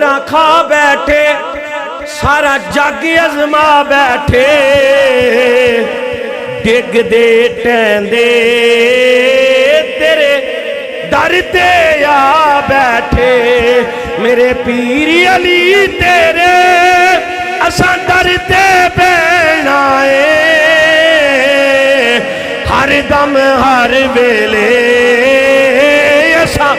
ठोकरा खा बैठे, सारा जग अजमा बैठे, डिग दे टैंदे तेरे दर ते आ बैठे। मेरे पीर अली तेरे असा दर ते बैठना है, हर दम हर वेले असा।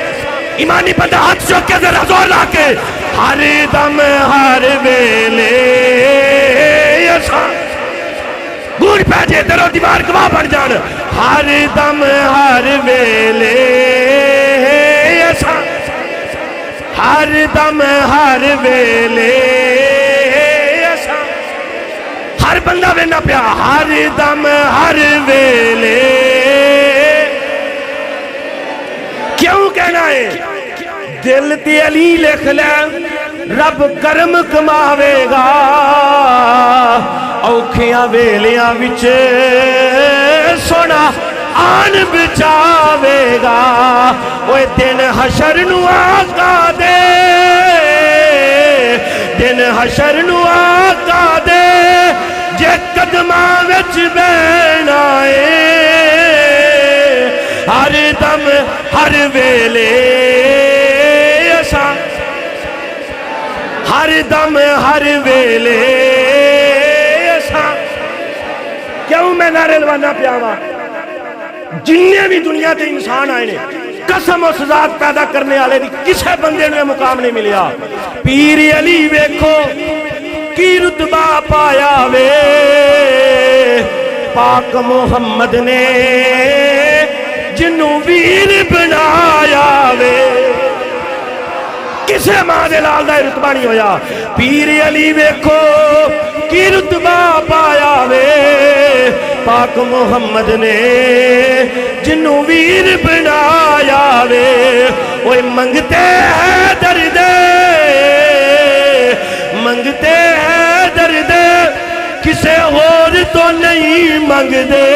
ईमानी बंदा हाथ चौक के जरा जोर ला के, हर दम हर वेले असा। गूंज पै जे तेरो दीवार गवाह बन जान, हर दम हर वेले असा, हर दम हर वेले असा। हर बंदा वेना पिया, हर दम हर वेले। क्यों कहना है? दिल ते अली लिख ले, रब करम कमावेगा, औखियां वेलियां विच सोना आन बचावेगा। ओए दिन हशर नू आका दे, दिन हशर नू आका दे, जे कदमां विच बहना है, हर दम हर वेले असा, हर दम हर वेले असा। क्यों मैं नारे लवाना पियावा? जिन्ने भी दुनिया के इंसान आए ने, कसम उस जात पैदा करने वाले की किसी बंदे ने मुकाम नहीं मिलिया। पीर अली वेखो की रुतबा पाया वे, पाक मुहम्मद ने जिन्नू वीर बनाया वे। किसे मां दे लाल दा रुतबा नहीं होया। पीर अली वेखो की रुतबा पाया वे, पाक मुहम्मद ने जिन्नू वीर बनाया वे। ओए मंगते हैं दर्द, मंगते हैं दर्द, किसे और तो नहीं मंगदे,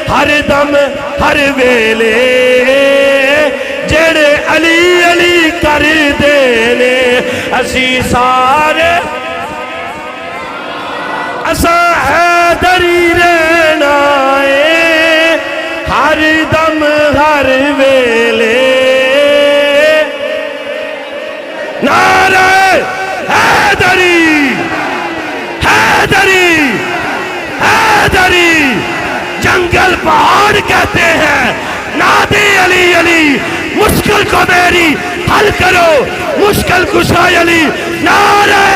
हर दम हर वेले जेड़े अली अली कर देने। असी सारे असा हैदरी रहना है, हर दम हर वेले। नारे हैदरी, हैदरी, हैदरी। जंगल पहाड़ कहते हैं, नादे अली अली, मुश्किल को मेरी हल करो, मुश्किल कुशा अली। नारे